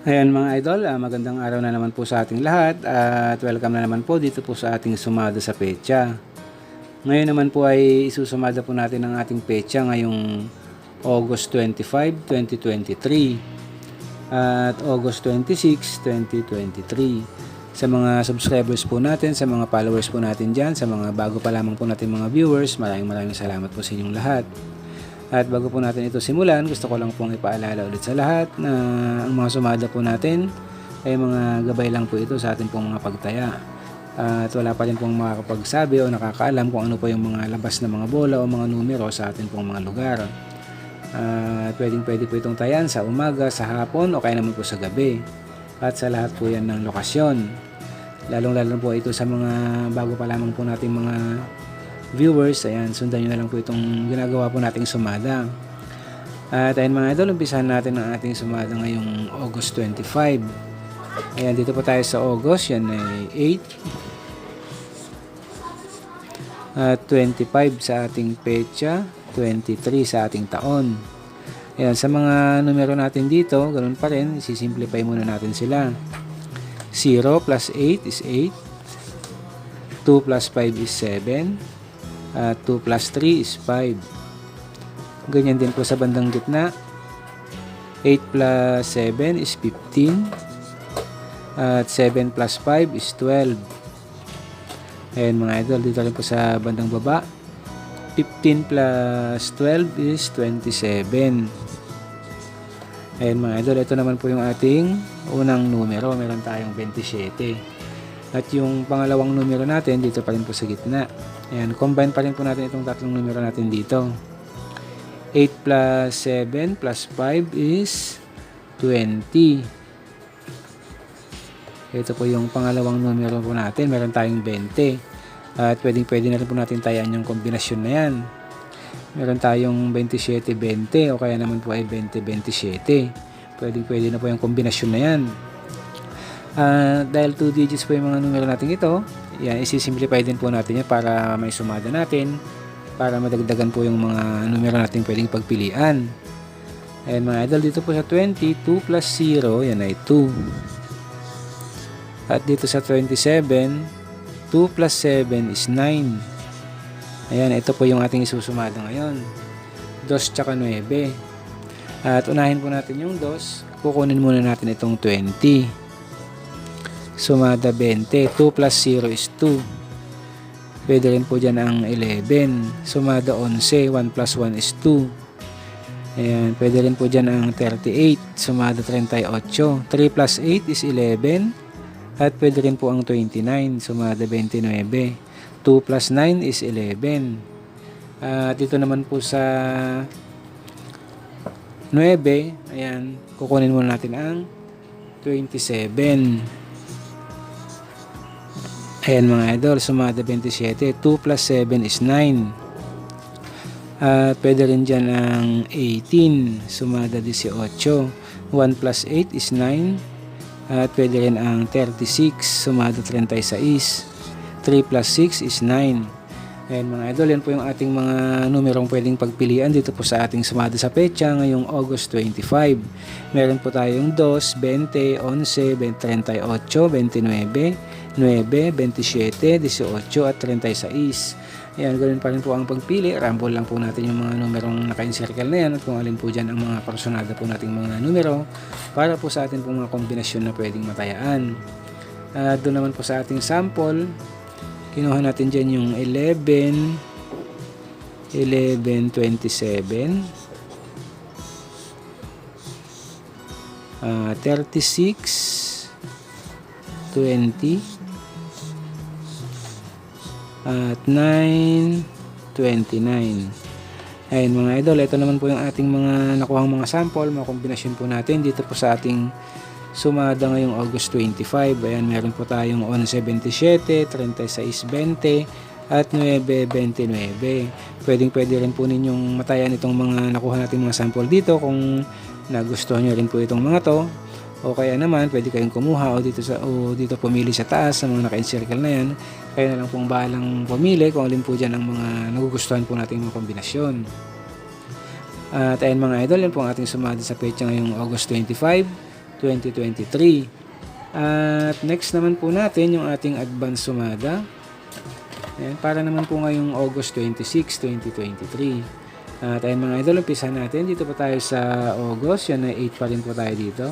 Ayan mga idol, magandang araw na naman po sa ating lahat at welcome na naman po dito po sa ating sumada sa petsa. Ngayon naman po ay isusumada po natin ang ating petsa ngayong August 25, 2023 at August 26, 2023. Sa mga subscribers po natin, sa mga followers po natin dyan, sa mga bago pa lamang po natin mga viewers, maraming salamat po sa inyong lahat. At bago po natin ito simulan, gusto ko lang pong ipaalala ulit sa lahat na ang mga sumada po natin ay mga gabay lang po ito sa ating pong mga pagtaya. At wala pa rin pong makakapagsabi o nakakaalam kung ano po yung mga labas na mga bola o mga numero sa ating pong mga lugar. At pwede po itong tayan sa umaga, sa hapon o kaya naman po sa gabi. At sa lahat po yan ng lokasyon. Lalong-lalo po ito sa mga bago pa lamang po nating mga viewers. Ayan, sundan nyo na lang po itong ginagawa po nating sumada. At ayan mga idol, umpisahan natin ang ating sumada ngayong August 25. Ayan, dito po tayo sa August, yan ay 8 at 25 sa ating petsa, 23 sa ating taon. Ayan, sa mga numero natin dito, ganoon pa rin, isisimplify muna natin sila. 0 plus 8 is 8, 2 plus 5 is 7, 2 plus 3 is 5. Ganyan din po sa bandang gitna. 8 plus 7 is 15. At 7 plus 5 is 12. Ayan mga idol, dito rin po sa bandang baba. 15 plus 12 is 27. Ayan mga idol, ito naman po yung ating unang numero. Meron tayong 27. At yung pangalawang numero natin, dito pa rin po sa gitna. Ayan, combine pa rin po natin itong tatlong numero natin dito. 8 plus 7 plus 5 is 20. Ito po yung pangalawang numero po natin. Meron tayong 20. At pwede na rin po natin tayaan yung kombinasyon na yan. Meron tayong 27-20 o kaya naman po ay 20-27. Pwede na po yung kombinasyon na yan. Dahil 2 digits po yung mga numero natin ito, yan, isi-simplify din po natin yan para may sumada natin, para madagdagan po yung mga numero natin pwedeng pagpilian. Ayan mga idol, dito po sa 20, 2 plus 0, yan ay 2. At dito sa 27, 2 plus 7 is 9. Ayan, ito po yung ating isusumada ngayon. 2 tsaka 9. At unahin po natin yung 2, kukunin muna natin itong 20. Sumada 20. 2 plus 0 is 2. Pwede rin po dyan ang 11. Sumada 11. 1 plus 1 is 2. Ayan. Pwede rin po dyan ang 38. Sumada 38. 3 plus 8 is 11. At pwede rin po ang 29. Sumada 29. 2 plus 9 is 11. Dito naman po sa 9. Ayan. Kukunin muna natin ang 27. Ayan mga idol, sumada 27. 2 plus 7 is 9. Pwede rin dyan ang 18. Sumada 18. 1 plus 8 is 9. At pwede rin ang 36. Sumada 36. 3 plus 6 is 9. Ayan mga idol, yan po yung ating mga numerong pwedeng pagpilian dito po sa ating sumada sa petsa ngayong August 25. Meron po tayong 2, 20, 11, 38, 29, 9, 27, 18 at 36. Ayan, ganoon pa rin po ang pagpili. Rumble lang po natin yung mga numerong naka-encircle na yan at kung alin po dyan ang mga personada po nating mga numero para po sa atin po mga kombinasyon na pwedeng matayaan. Doon naman po sa ating sample, kinuha natin dyan yung 11, 27, 36, 20, at 9, 29. Ayun mga idol, ito naman po yung ating mga nakuhang mga sample, mga kombinasyon po natin dito po sa ating sumada ngayong August 25. Ayan, meron po tayong 11.27, 36.20 at 9.29. Pwede rin po ninyong matayan itong mga nakuha natin mga sample dito kung nagustuhan nyo rin po itong mga to. O kaya naman, pwede kayong kumuha o dito pumili sa taas sa mga naka-encircle na yan. Kaya na lang pong bahalang pumili kung alin po dyan ang mga nagugustuhan po nating mga kombinasyon. At ayun mga idol, yan po ang ating sumada sa petsa ngayong August 25. 2023. At next naman po natin yung ating advance sumada. Ayan, para naman po ngayong August 26, 2023. At ayun mga idol, umpisa natin. Dito po tayo sa August. Yan ay 8 pa rin po tayo dito.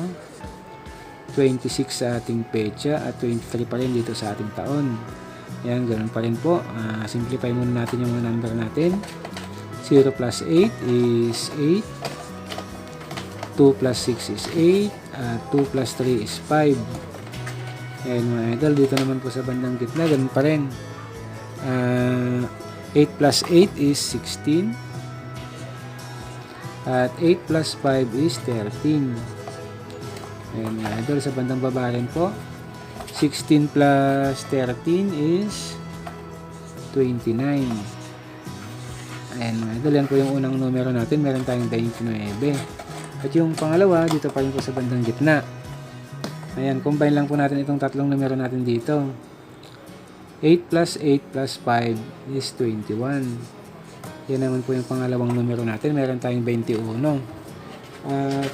26 sa ating pecha at 23 pa rin dito sa ating taon. Yan, ganun pa rin po. Simplify muna natin yung number natin. 0 plus 8 is 8. 2 plus 6 is 8. 2 plus 3 is 5. Yan mga idol, dito naman po sa bandang gitna, ganun pa rin. 8 plus 8 is 16. At 8 plus 5 is 13. Ayan mga idol, sa bandang baba rin po. 16 plus 13 is 29. Ayan mga idol, yan po yung unang numero natin. Meron tayong 29. At yung pangalawa, dito pa rin po sa bandang gitna. Ayan, combine lang po natin itong tatlong numero natin dito. 8 plus 8 plus 5 is 21. Yan naman po yung pangalawang numero natin. Meron tayong 21. At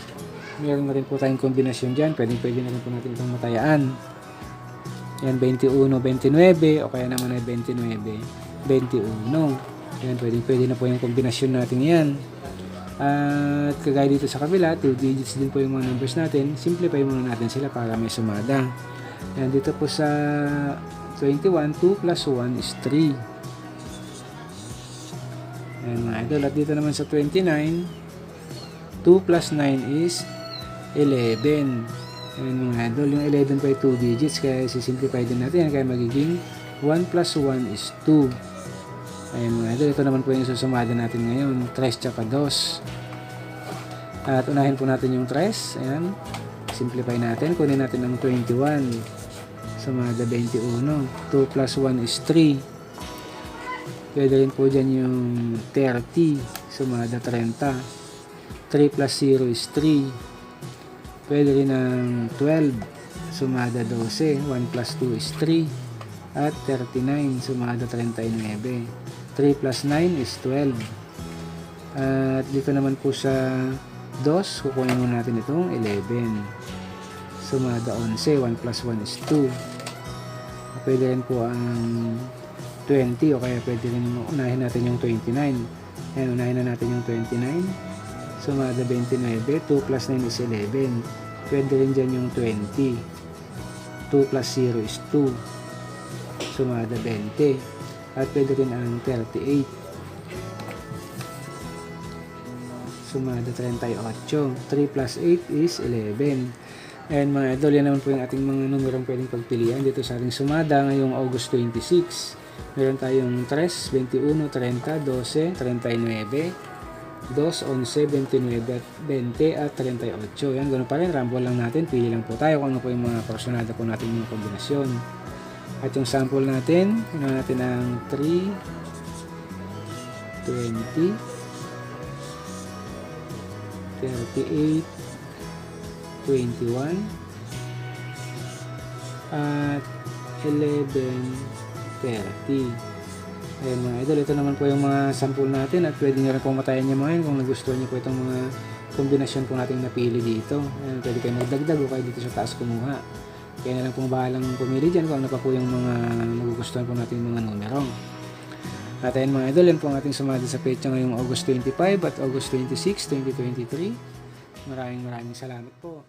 meron na rin po tayong kombinasyon dyan. Pwede na rin po natin itong matayaan. Yan, 21, 29 o kaya naman ay 29, 21. Yan, pwede na po yung kombinasyon natin yan. At kagaya dito sa kabila, 2 digits din po yung mga numbers natin. Simplify muna natin sila para may sumada. Yan, dito po sa 21, 2 plus 1 is 3. Yan mga idol. At dito naman sa 29, 2 plus 9 is 11. Ayan mga idol, yung 11 pa ay 2 digits, kaya sisimplify din natin yan, kaya magiging 1 plus 1 is 2. Ayan mga idol, ito naman po yung susumada natin ngayon, 3 tsaka 2. At unahin po natin yung 3, ayan, simplify natin, kunin natin ang 21, sumada 21, 2 plus 1 is 3. Pwede rin po dyan yung 30, sumada 30. 3 plus 0 is 3. Pwede rin ng 12, sumada 12. 1 plus 2 is 3. At 39, sumada 39. 3 plus 9 is 12. At dito naman po sa 2, kukunin muna natin itong 11. Sumada 11. 1 plus 1 is 2. Pwede rin po ang 20 o kaya pwede rin unahin natin yung 29. Ayan, unahin na natin yung 29. Sumada 29, 2 plus 9 is 11. Pwede rin dyan yung 20. 2 plus 0 is 2. Sumada 20. At pwede rin ang 38. Sumada 38. 3 plus 8 is 11. And mga idol, yan naman po yung ating mga numerong pwedeng pagpilian dito sa ating sumada ngayong August 26. Meron tayong 3, 21, 30, 12, 39, 2, 11, 29, 20 at 38. Yan, ganoon pa rin. Rumble lang natin. Pili lang po tayo kung ano po yung mga personada po natin mga kombinasyon. At yung sample natin, ano natin ang 3, 20, 38, 21, at 11, 30. Ayan mga idol, ito naman po yung mga sample natin at pwede nyo rin pong matayan nyo mga yun kung nagustuhan nyo po itong mga kombinasyon po natin napili dito. Ayan, pwede kayo magdagdag o kayo dito sa taas kumuha. Kaya na lang pong bahalang pumili dyan kung ano pa po yung mga magugustuhan po natin mga numero. At ayan mga idol, yan po ang ating sumada sa petsa ngayong August 25 at August 26, 2023. Maraming salamat po.